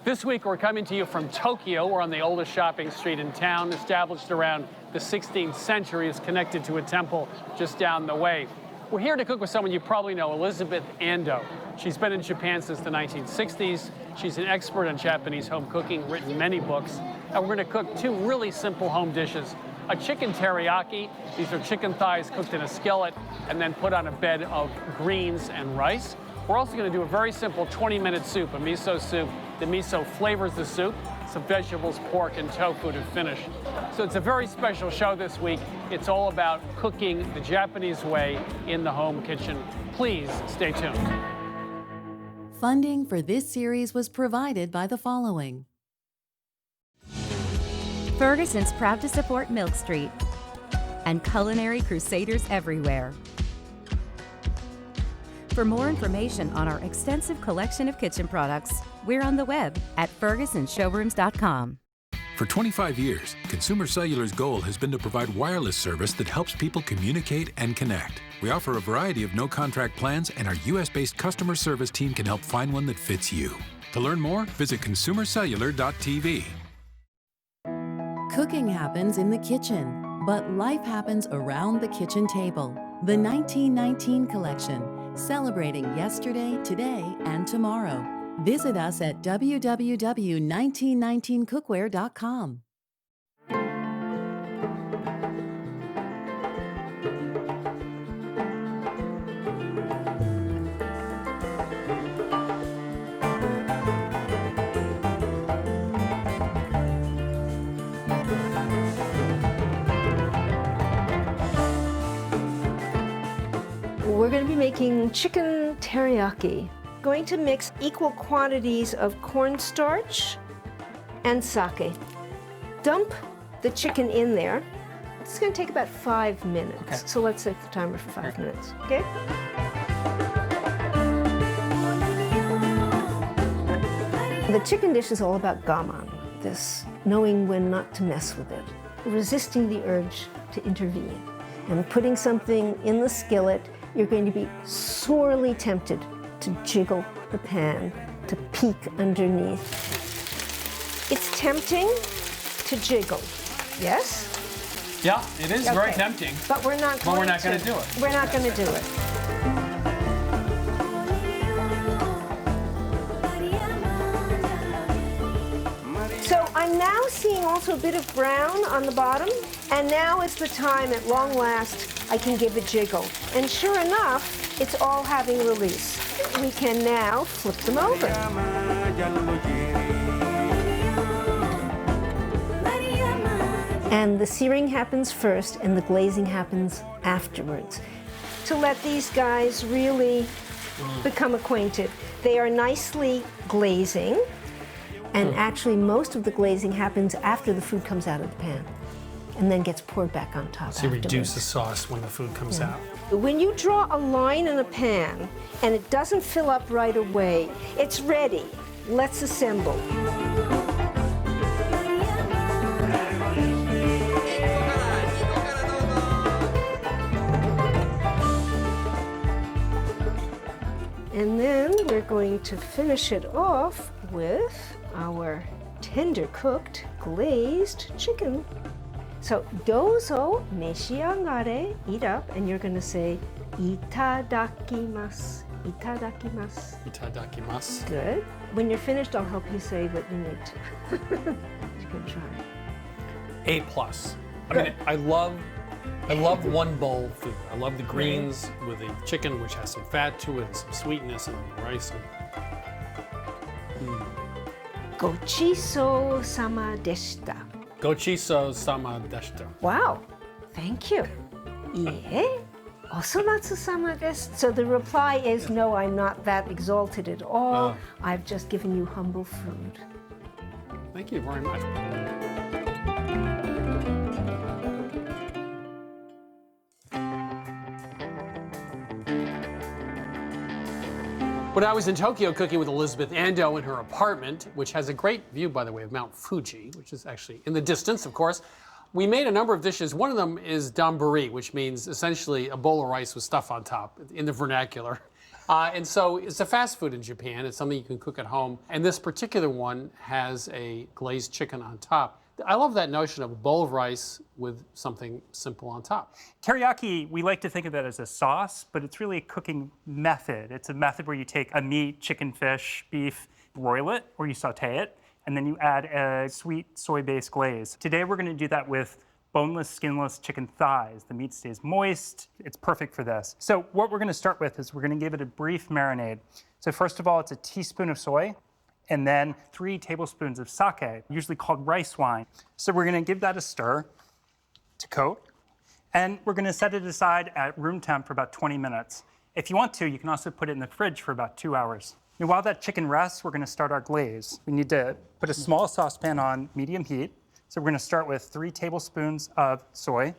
This week, we're coming to you from Tokyo. We're on the oldest shopping street in town, established around the 16th century. It's connected to a temple just down the way. We're here to cook with someone you probably know, Elizabeth Ando. She's been in Japan since the 1960s. She's an expert on Japanese home cooking, written many books. And we're going to cook two really simple home dishes. A chicken teriyaki. These are chicken thighs cooked in a skillet and then put on a bed of greens and rice. We're also going to do a very simple 20-minute soup, a miso soup. The miso flavors the soup, some vegetables, pork, and tofu to finish. So it's a very special show this week. It's all about cooking the Japanese way in the home kitchen. Please stay tuned. Funding for this series was provided by the following. Ferguson's proud to support Milk Street and Culinary Crusaders everywhere. For more information on our extensive collection of kitchen products, we're on the web at fergusonshowrooms.com. For 25 years, Consumer Cellular's goal has been to provide wireless service that helps people communicate and connect. We offer a variety of no-contract plans, and our U.S.-based customer service team can help find one that fits you. To learn more, visit consumercellular.tv. Cooking happens in the kitchen, but life happens around the kitchen table. The 1919 collection, celebrating yesterday, today, and tomorrow. Visit us at www.1919cookware.com. We're going to be making chicken teriyaki. Going to mix equal quantities of cornstarch and sake. Dump the chicken in there. It's going to take about 5 minutes. Okay. So let's set the timer for 5 minutes, okay? The chicken dish is all about gaman, this knowing when not to mess with it, resisting the urge to intervene. And putting something in the skillet, you're going to be sorely tempted to jiggle the pan, to peek underneath. It's tempting to jiggle, yes? Yeah, it is very Okay. tempting. But we're not going to do it. We're not going to do it. So I'm now seeing also a bit of brown on the bottom, and now is the time, at long last, I can give a jiggle. And sure enough, it's all having release. We can now flip them over. And the searing happens first, and the glazing happens afterwards, to let these guys really become acquainted. They are nicely glazing, and actually most of the glazing happens after the food comes out of the pan and then gets poured back on top So you afterwards. reduce the sauce when the food comes out. When you draw a line in a pan and it doesn't fill up right away, it's ready. Let's assemble. And then we're going to finish it off with our tender cooked glazed chicken. So, dozo meshiagare, eat up, and you're going to say itadakimasu, itadakimasu. Itadakimasu. Good. When you're finished, I'll help you say what you need to. You can try. A+. I mean, I love one bowl food. I love the greens with the chicken, which has some fat to it and some sweetness, and the rice. Gochiso sama deshita. Gochiso sama deshita. Wow, thank you. Ie, osomatsu sama desu. So the reply is, no, I'm not that exalted at all. I've just given you humble food. Thank you very much. When I was in Tokyo cooking with Elizabeth Ando in her apartment, which has a great view, by the way, of Mount Fuji, which is actually in the distance, of course, we made a number of dishes. One of them is donburi, which means essentially a bowl of rice with stuff on top in the vernacular. And so it's a fast food in Japan. It's something you can cook at home. And this particular one has a glazed chicken on top. I love that notion of a bowl of rice with something simple on top. Teriyaki, we like to think of that as a sauce, but it's really a cooking method. It's a method where you take a meat, chicken, fish, beef, broil it, or you saute it, and then you add a sweet soy-based glaze. Today we're gonna do that with boneless, skinless chicken thighs. The meat stays moist. It's perfect for this. So what we're gonna start with is we're gonna give it a brief marinade. So first of all, it's a teaspoon of soy, and then 3 tablespoons of sake, usually called rice wine. So we're gonna give that a stir to coat, and we're gonna set it aside at room temp for about 20 minutes. If you want to, you can also put it in the fridge for about 2 hours. And while that chicken rests, we're gonna start our glaze. We need to put a small saucepan on medium heat. So we're gonna start with 3 tablespoons of soy,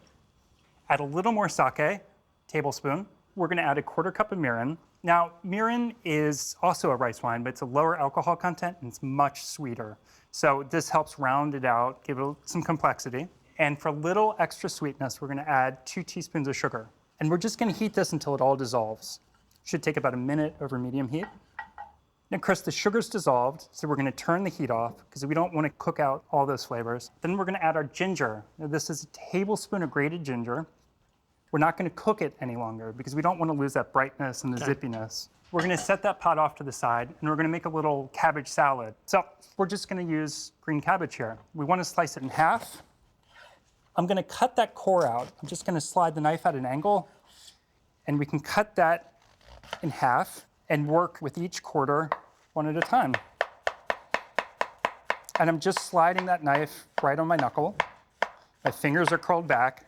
add a little more sake, tablespoon. We're gonna add a 1/4 cup of mirin. Now, mirin is also a rice wine, but it's a lower alcohol content and it's much sweeter. So this helps round it out, give it some complexity. And for a little extra sweetness, we're gonna add 2 teaspoons of sugar. And we're just gonna heat this until it all dissolves. Should take about a minute over medium heat. Now, Chris, the sugar's dissolved, so we're gonna turn the heat off because we don't wanna cook out all those flavors. Then we're gonna add our ginger. Now, this is a tablespoon of grated ginger. We're not gonna cook it any longer because we don't wanna lose that brightness and the zippiness. We're gonna set that pot off to the side and we're gonna make a little cabbage salad. So we're just gonna use green cabbage here. We wanna slice it in half. I'm gonna cut that core out. I'm just gonna slide the knife at an angle and we can cut that in half and work with each quarter one at a time. And I'm just sliding that knife right on my knuckle. My fingers are curled back.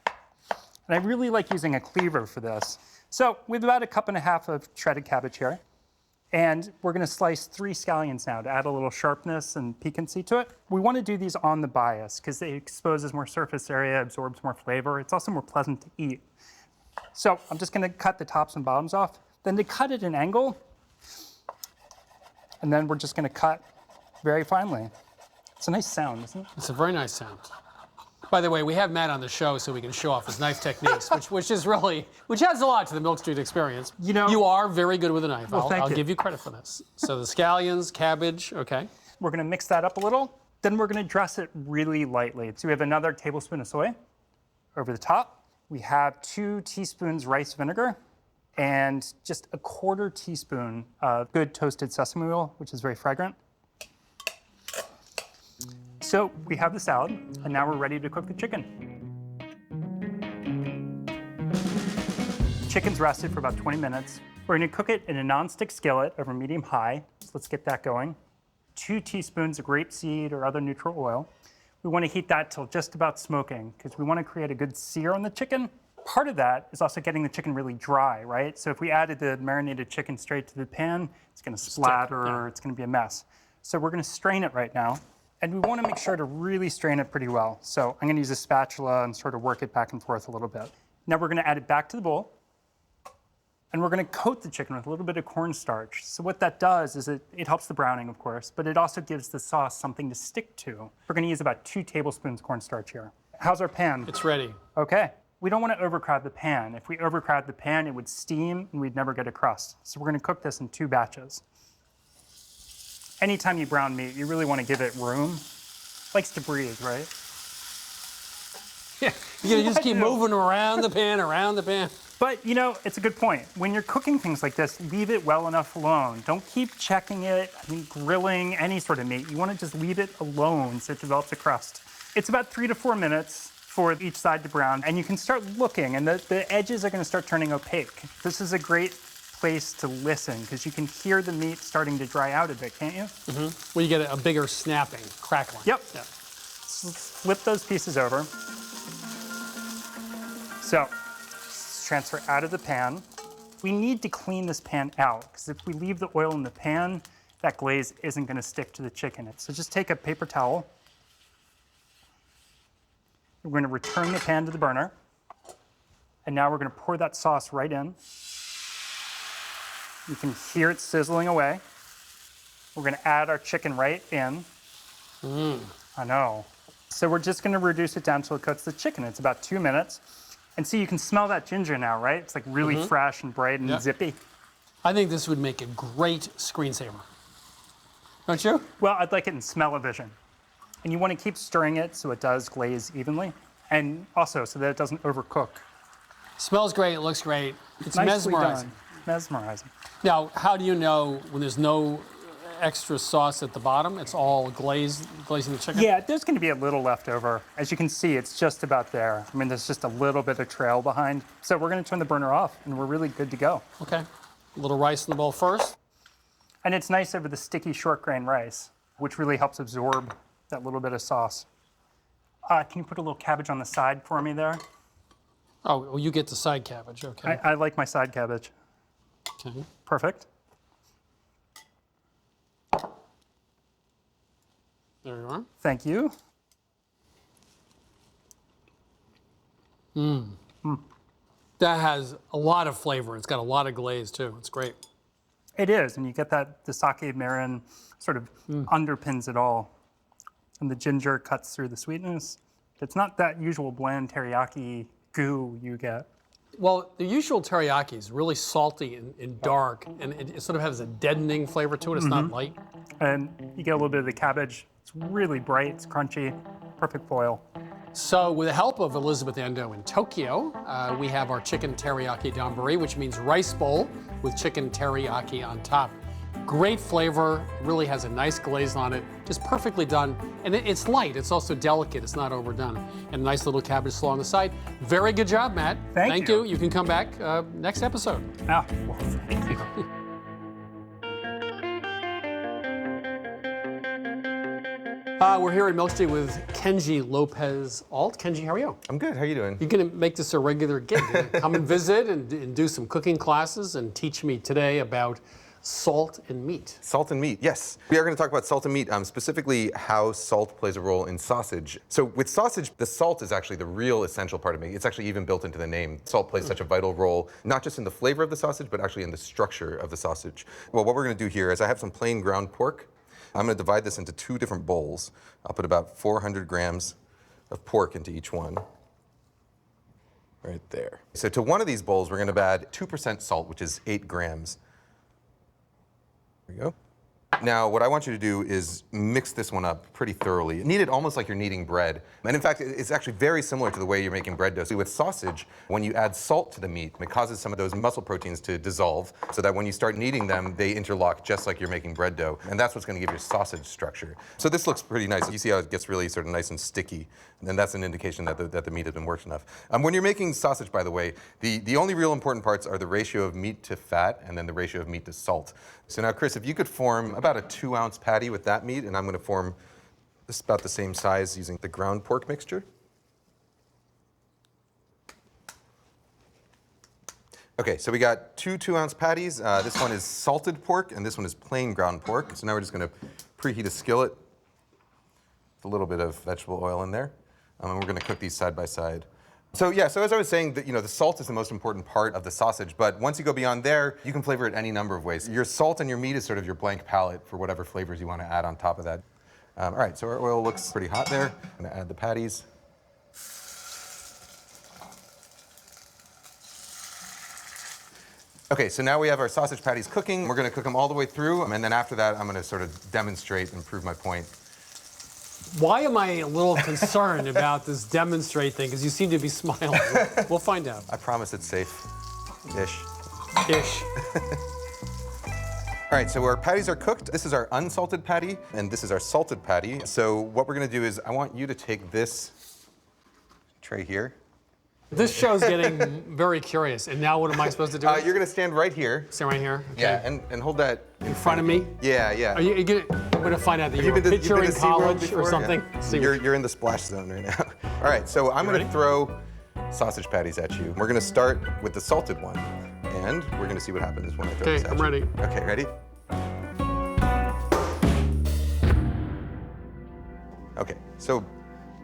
And I really like using a cleaver for this. So we have about 1.5 cups of shredded cabbage here. And we're gonna slice 3 scallions now to add a little sharpness and piquancy to it. We wanna do these on the bias because it exposes more surface area, absorbs more flavor. It's also more pleasant to eat. So I'm just gonna cut the tops and bottoms off. Then to cut at an angle, and then we're just gonna cut very finely. It's a nice sound, isn't it? It's a very nice sound. By the way, we have Matt on the show so we can show off his knife techniques, which adds a lot to the Milk Street experience. You know, you are very good with a knife. Well, I'll give you credit for this. So the scallions, cabbage, okay. We're gonna mix that up a little. Then we're gonna dress it really lightly. So we have another tablespoon of soy over the top. We have 2 teaspoons rice vinegar and just a 1/4 teaspoon of good toasted sesame oil, which is very fragrant. So we have the salad, and now we're ready to cook the chicken. Chicken's rested for about 20 minutes. We're gonna cook it in a nonstick skillet over medium-high. So let's get that going. 2 teaspoons of grapeseed or other neutral oil. We wanna heat that till just about smoking because we wanna create a good sear on the chicken. Part of that is also getting the chicken really dry, right? So if we added the marinated chicken straight to the pan, it's gonna splatter, it's gonna be a mess. So we're gonna strain it right now. And we wanna make sure to really strain it pretty well. So I'm gonna use a spatula and sort of work it back and forth a little bit. Now we're gonna add it back to the bowl. And we're gonna coat the chicken with a little bit of cornstarch. So what that does is it helps the browning, of course, but it also gives the sauce something to stick to. We're gonna use about 2 tablespoons cornstarch here. How's our pan? It's ready. Okay. We don't wanna overcrowd the pan. If we overcrowd the pan, it would steam and we'd never get a crust. So we're gonna cook this in 2 batches. Anytime you brown meat, you really wanna give it room. Likes to breathe, right? Yeah, you just keep moving around the pan. But you know, it's a good point. When you're cooking things like this, leave it well enough alone. Don't keep checking it. I mean, grilling any sort of meat, you wanna just leave it alone so it develops a crust. It's about 3 to 4 minutes for each side to brown, and you can start looking, and the edges are gonna start turning opaque. This is a great place to listen because you can hear the meat starting to dry out a bit, can't you? Mm-hmm. Well, you get a bigger snapping, crackling. Yep. Flip those pieces over. So, transfer out of the pan. We need to clean this pan out because if we leave the oil in the pan, that glaze isn't going to stick to the chicken. So just take a paper towel. We're going to return the pan to the burner. And now we're going to pour that sauce right in. You can hear it sizzling away. We're going to add our chicken right in. I know. So we're just going to reduce it down until it coats the chicken. It's about 2 minutes. And see, you can smell that ginger now, right? It's like really fresh and bright and zippy. I think this would make a great screensaver. Don't you? Well, I'd like it in smell-o-vision. And you want to keep stirring it so it does glaze evenly. And also so that it doesn't overcook. Smells great, it looks great. It's Nicely mesmerizing. done. Mesmerizing. Now, how do you know when there's no extra sauce at the bottom? It's all glazing the chicken? Yeah, there's going to be a little left over. As you can see, it's just about there. I mean, there's just a little bit of trail behind. So we're going to turn the burner off, and we're really good to go. Okay. A little rice in the bowl first. And it's nice over the sticky short grain rice, which really helps absorb that little bit of sauce. Can you put a little cabbage on the side for me there? Oh, well, you get the side cabbage, okay. I like my side cabbage. Okay. Perfect. There you are. Thank you. That has a lot of flavor. It's got a lot of glaze, too. It's great. It is, and you get that the sake mirin sort of underpins it all. And the ginger cuts through the sweetness. It's not that usual bland teriyaki goo you get. Well, the usual teriyaki is really salty and dark, and it sort of has a deadening flavor to it. It's not light. And you get a little bit of the cabbage. It's really bright, it's crunchy, perfect foil. So with the help of Elizabeth Endo in Tokyo, we have our chicken teriyaki donburi, which means rice bowl with chicken teriyaki on top. Great flavor, really has a nice glaze on it, just perfectly done. And it's light, it's also delicate, it's not overdone. And a nice little cabbage slaw on the side. Very good job, Matt. Thank you. You can come back next episode. Ah, well, thank you. We're here at Milk Street with Kenji Lopez Alt. Kenji, how are you? I'm good. How are you doing? You're going to make this a regular gig. Come and visit and do some cooking classes and teach me today about salt and meat. Salt and meat, yes. We are going to talk about salt and meat, specifically how salt plays a role in sausage. So with sausage, the salt is actually the real essential part of meat. It's actually even built into the name. Salt plays such a vital role, not just in the flavor of the sausage, but actually in the structure of the sausage. Well, what we're going to do here is I have some plain ground pork. I'm going to divide this into 2 different bowls. I'll put about 400 grams of pork into each one. Right there. So to one of these bowls, we're going to add 2% salt, which is 8 grams. There we go. Now, what I want you to do is mix this one up pretty thoroughly. Knead it almost like you're kneading bread. And in fact, it's actually very similar to the way you're making bread dough. So with sausage, when you add salt to the meat, it causes some of those muscle proteins to dissolve so that when you start kneading them, they interlock just like you're making bread dough. And that's what's going to give your sausage structure. So this looks pretty nice. You see how it gets really sort of nice and sticky. And that's an indication that the meat has been worked enough. When you're making sausage, by the way, the only real important parts are the ratio of meat to fat and then the ratio of meat to salt. So now, Chris, if you could form about a 2-ounce patty with that meat, and I'm going to form this about the same size using the ground pork mixture. Okay, so we got 2 2-ounce patties. This one is salted pork, and this one is plain ground pork. So now we're just going to preheat a skillet with a little bit of vegetable oil in there, and we're going to cook these side by side. So yeah, so as I was saying, the salt is the most important part of the sausage, but once you go beyond there, you can flavor it any number of ways. Your salt and your meat is sort of your blank palette for whatever flavors you want to add on top of that. All right, so our oil looks pretty hot there. I'm gonna add the patties. Okay, so now we have our sausage patties cooking. We're gonna cook them all the way through, and then after that, I'm gonna sort of demonstrate and prove my point. Why am I a little concerned about this demonstrate thing? Because you seem to be smiling. We'll find out. I promise it's safe-ish. Ish. All right, so our patties are cooked. This is our unsalted patty, and this is our salted patty. So what we're gonna do is I want you to take this tray here. This show's getting very curious. And now what am I supposed to do? You're gonna stand right here. Stand right here? Okay. Yeah, and hold that In front of me? Yeah, yeah. Are you gonna, I'm gonna find out that you're a You've been pitcher to in SeaWorld college before? or something? Yeah. You're in the splash zone right now. All right, so I'm gonna throw sausage patties at you. We're gonna start with the salted one, and we're gonna see what happens when I throw this at you. I'm ready. Okay, ready? Okay, so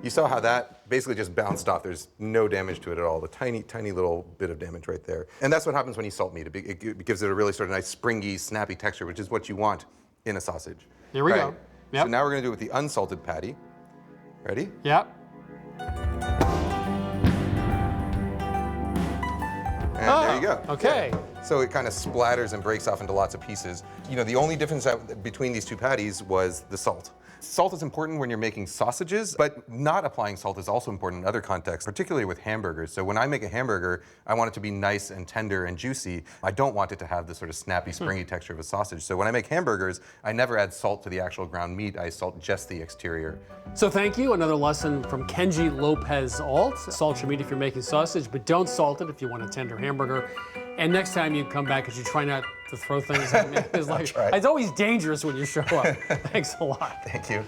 you saw how that basically just bounced off. There's no damage to it at all. The tiny, tiny little bit of damage right there. And that's what happens when you salt meat. It gives it a really sort of nice, springy, snappy texture, which is what you want in a sausage. Here we go. Yep. So now we're going to do it with the unsalted patty. Ready? Yep. And there you go. Okay. Yeah. So it kind of splatters and breaks off into lots of pieces. You know, the only difference between these two patties was the salt. Salt is important when you're making sausages, but not applying salt is also important in other contexts, particularly with hamburgers. So when I make a hamburger, I want it to be nice and tender and juicy. I don't want it to have the sort of snappy, springy texture of a sausage. So when I make hamburgers, I never add salt to the actual ground meat. I salt just the exterior. So thank you. Another lesson from Kenji Lopez Alt. Salt your meat if you're making sausage, but don't salt it if you want a tender hamburger. And next time you come back, could you try not to throw things at me? It's always dangerous when you show up. Thanks a lot. Thank you.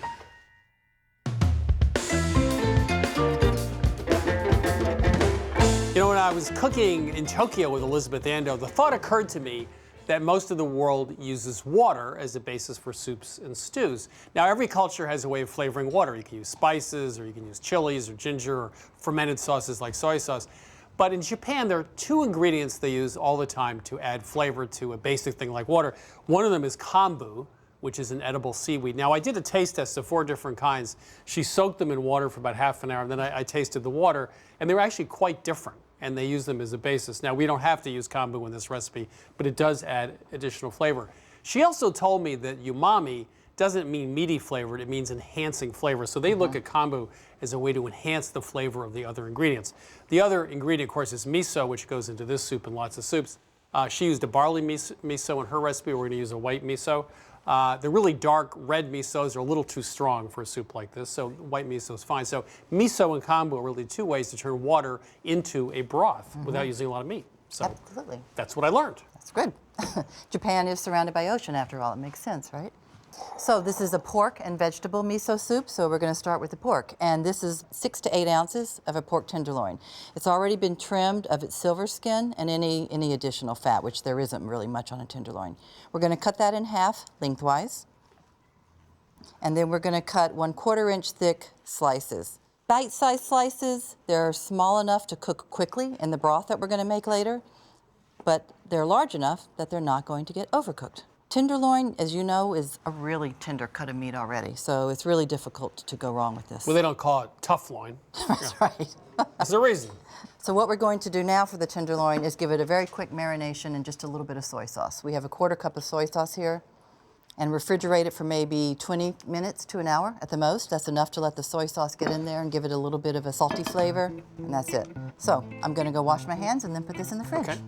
You know, when I was cooking in Tokyo with Elizabeth Ando, the thought occurred to me that most of the world uses water as a basis for soups and stews. Now, every culture has a way of flavoring water. You can use spices, or you can use chilies or ginger, or fermented sauces like soy sauce. But in Japan, there are two ingredients they use all the time to add flavor to a basic thing like water. One of them is kombu, which is an edible seaweed. Now, I did a taste test of 4 different kinds. She soaked them in water for about half an hour, and then I tasted the water, and they were actually quite different, and they use them as a basis. Now, we don't have to use kombu in this recipe, but it does add additional flavor. She also told me that umami doesn't mean meaty flavored, it means enhancing flavor. So they look at kombu as a way to enhance the flavor of the other ingredients. The other ingredient, of course, is miso, which goes into this soup and lots of soups. She used a barley miso in her recipe. We're going to use a white miso. The really dark red misos are a little too strong for a soup like this, so white miso is fine. So miso and kombu are really 2 ways to turn water into a broth without using a lot of meat. So absolutely. That's what I learned. That's good. Japan is surrounded by ocean, after all. It makes sense, right? So this is a pork and vegetable miso soup, so we're going to start with the pork. And this is 6 to 8 ounces of a pork tenderloin. It's already been trimmed of its silver skin and any additional fat, which there isn't really much on a tenderloin. We're going to cut that in half lengthwise. And then we're going to cut 1/4 inch thick slices. Bite-sized slices, they're small enough to cook quickly in the broth that we're going to make later, but they're large enough that they're not going to get overcooked. Tenderloin, as you know, is a really tender cut of meat already, so it's really difficult to go wrong with this. Well, they don't call it tough loin. That's right. There's a reason. So what we're going to do now for the tenderloin is give it a very quick marination and just a little bit of soy sauce. We have 1/4 cup of soy sauce here, and refrigerate it for maybe 20 minutes to an hour at the most. That's enough to let the soy sauce get in there and give it a little bit of a salty flavor, and that's it. So I'm going to go wash my hands and then put this in the fridge. Okay.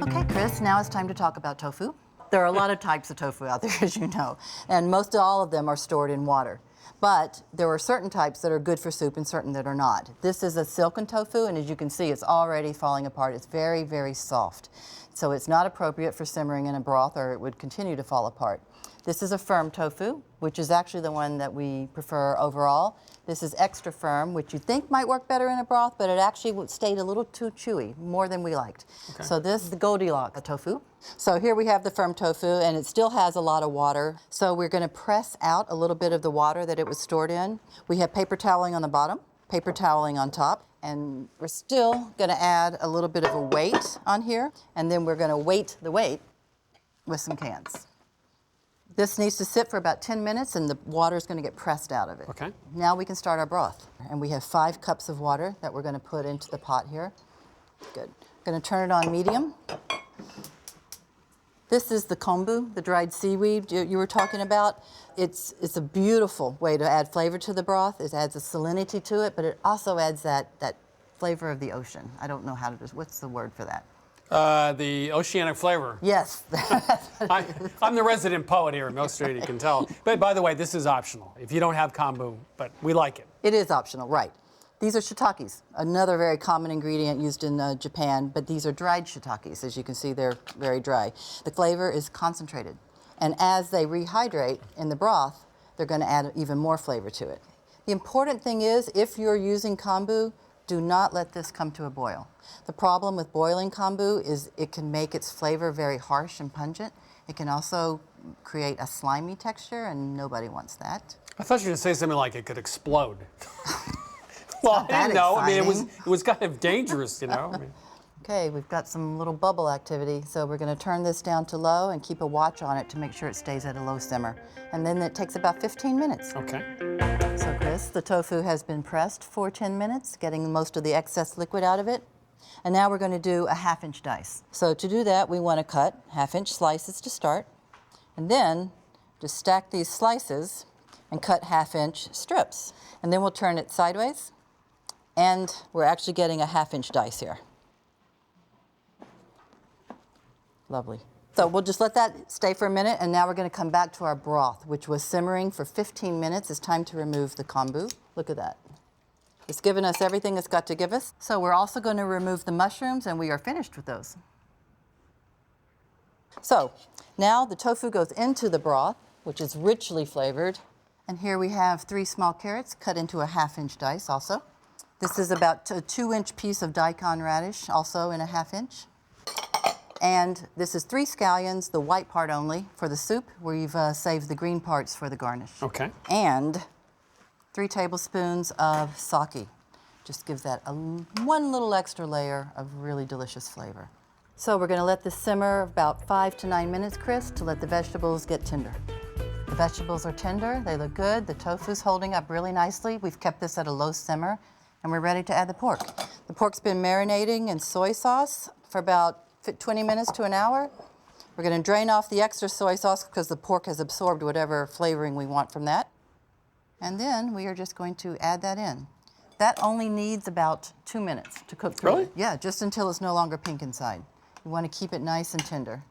Okay, Chris, now it's time to talk about tofu. There are a lot of types of tofu out there, as you know, and most all of them are stored in water. But there are certain types that are good for soup and certain that are not. This is a silken tofu, and as you can see, it's already falling apart. It's very, very soft. So it's not appropriate for simmering in a broth, or it would continue to fall apart. This is a firm tofu, which is actually the one that we prefer overall. This is extra firm, which you think might work better in a broth, but it actually stayed a little too chewy, more than we liked. Okay. So this is the Goldilocks tofu. So here we have the firm tofu, and it still has a lot of water. So we're going to press out a little bit of the water that it was stored in. We have paper toweling on the bottom, paper toweling on top, and we're still going to add a little bit of a weight on here, and then we're going to weight the weight with some cans. This needs to sit for about 10 minutes, and the water is going to get pressed out of it. Okay. Now we can start our broth. And we have 5 cups of water that we're going to put into the pot here. Good. Going to turn it on medium. This is the kombu, the dried seaweed you were talking about. It's a beautiful way to add flavor to the broth. It adds a salinity to it, but it also adds that flavor of the ocean. I don't know how to, what's the word for that? The oceanic flavor. Yes. I'm the resident poet here at Milk Street, you can tell. But by the way, this is optional if you don't have kombu, but we like it. It is optional, right. These are shiitakes, another very common ingredient used in Japan, but these are dried shiitakes. As you can see, they're very dry. The flavor is concentrated, and as they rehydrate in the broth, they're going to add even more flavor to it. The important thing is, if you're using kombu, do not let this come to a boil. The problem with boiling kombu is it can make its flavor very harsh and pungent. It can also create a slimy texture, and nobody wants that. I thought you were going to say something like it could explode. Well, I that didn't know. I mean, exciting. it was kind of dangerous, you know. I mean, Okay, we've got some little bubble activity, so we're going to turn this down to low and keep a watch on it to make sure it stays at a low simmer. And then it takes about 15 minutes. okay. So Chris, the tofu has been pressed for 10 minutes, getting most of the excess liquid out of it. And now we're going to do a 1/2-inch dice. So to do that, we want to cut 1/2-inch slices to start, and then just stack these slices and cut 1/2-inch strips. And then we'll turn it sideways, and we're actually getting a 1/2-inch dice here. Lovely. So we'll just let that stay for a minute, and now we're going to come back to our broth, which was simmering for 15 minutes. It's time to remove the kombu. Look at that. It's given us everything it's got to give us. So we're also going to remove the mushrooms, and we are finished with those. So now the tofu goes into the broth, which is richly flavored. And here we have 3 small carrots cut into a 1/2-inch dice also. This is about a 2-inch piece of daikon radish, also in a 1/2-inch. And this is 3 scallions, the white part only, for the soup. We've saved the green parts for the garnish. Okay. And 3 tablespoons of sake. Just gives that one little extra layer of really delicious flavor. So we're going to let this simmer about 5 to 9 minutes, Chris, to let the vegetables get tender. The vegetables are tender, they look good, the tofu's holding up really nicely. We've kept this at a low simmer, and we're ready to add the pork. The pork's been marinating in soy sauce for about 20 minutes to an hour. We're going to drain off the extra soy sauce because the pork has absorbed whatever flavoring we want from that. And then we are just going to add that in. That only needs about 2 minutes to cook through. Really? It. Yeah, just until it's no longer pink inside. You want to keep it nice and tender.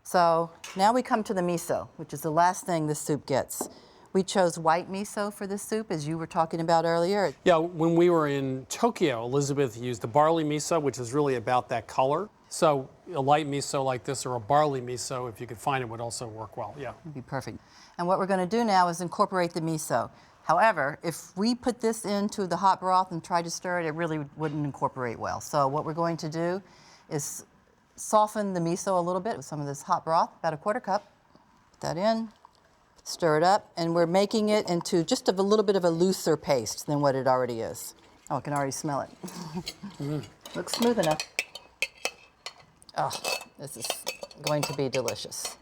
So now we come to the miso, which is the last thing this soup gets. We chose white miso for this soup, as you were talking about earlier. Yeah, when we were in Tokyo, Elizabeth used the barley miso, which is really about that color. So a light miso like this or a barley miso, if you could find it, would also work well. Yeah. Would be perfect. And what we're going to do now is incorporate the miso. However, if we put this into the hot broth and try to stir it, it really wouldn't incorporate well. So what we're going to do is soften the miso a little bit with some of this hot broth, about a 1/4 cup. Put that in, stir it up, and we're making it into just a little bit of a looser paste than what it already is. Oh, I can already smell it. Looks smooth enough. Oh, this is going to be delicious.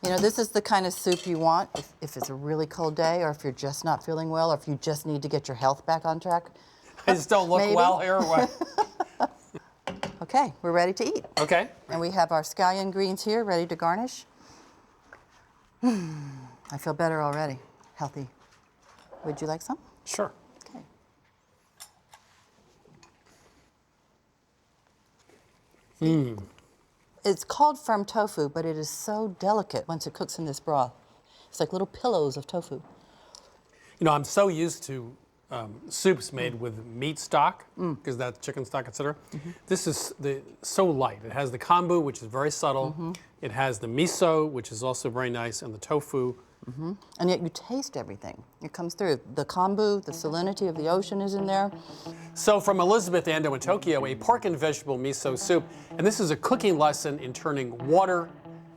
You know, this is the kind of soup you want if it's a really cold day, or if you're just not feeling well, or if you just need to get your health back on track. I just don't look Maybe. well here or what? Okay, we're ready to eat. Okay. And we have our scallion greens here ready to garnish. I feel better already. Healthy. Would you like some? Sure. Okay. It's called firm tofu, but it is so delicate once it cooks in this broth. It's like little pillows of tofu. You know, I'm so used to soups made with meat stock, because that's chicken stock, etc. This is so light. It has the kombu, which is very subtle. It has the miso, which is also very nice, and the tofu. And yet you taste everything. It comes through. The kombu, the salinity of the ocean is in there. So from Elizabeth Ando in Tokyo, a pork and vegetable miso soup. And this is a cooking lesson in turning water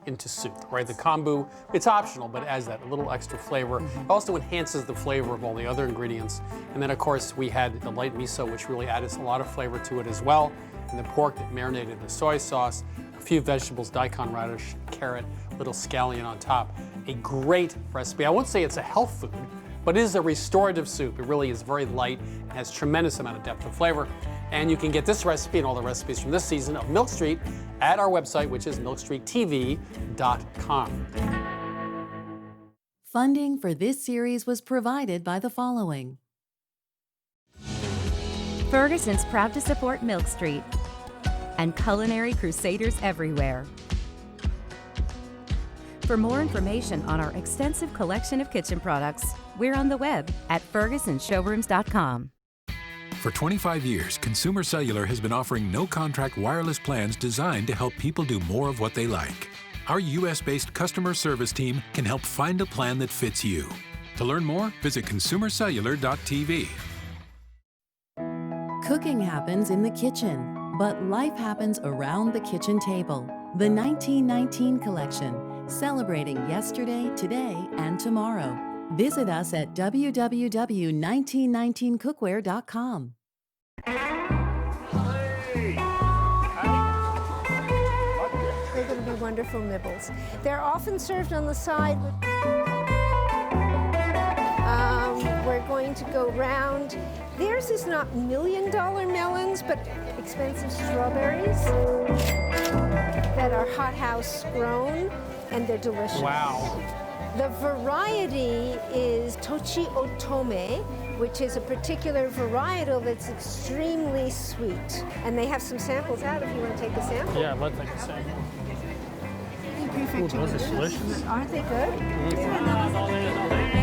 into soup, right? The kombu, it's optional, but it adds that little extra flavor. It also enhances the flavor of all the other ingredients. And then, of course, we had the light miso, which really added a lot of flavor to it as well. And the pork that marinated in the soy sauce, a few vegetables, daikon radish, carrot, little scallion on top. A great recipe. I won't say it's a health food, but it is a restorative soup. It really is very light and has tremendous amount of depth of flavor. And you can get this recipe and all the recipes from this season of Milk Street at our website, which is milkstreettv.com. Funding for this series was provided by the following. Ferguson's proud to support Milk Street and Culinary Crusaders everywhere. For more information on our extensive collection of kitchen products, we're on the web at fergusonshowrooms.com. For 25 years, Consumer Cellular has been offering no-contract wireless plans designed to help people do more of what they like. Our U.S.-based customer service team can help find a plan that fits you. To learn more, visit consumercellular.tv. Cooking happens in the kitchen, but life happens around the kitchen table. The 1919 collection, celebrating yesterday, today, and tomorrow. Visit us at www.1919cookware.com. They're going to be wonderful nibbles. They're often served on the side. We're going to go round. Theirs is not million-dollar melons, but expensive strawberries that are hothouse grown, and they're delicious. Wow. The variety is Tochi Otome, which is a particular varietal that's extremely sweet. And they have some samples out if you want to take a sample. Yeah, let's take a sample. Ooh, those are delicious. Aren't they good? Mm-hmm.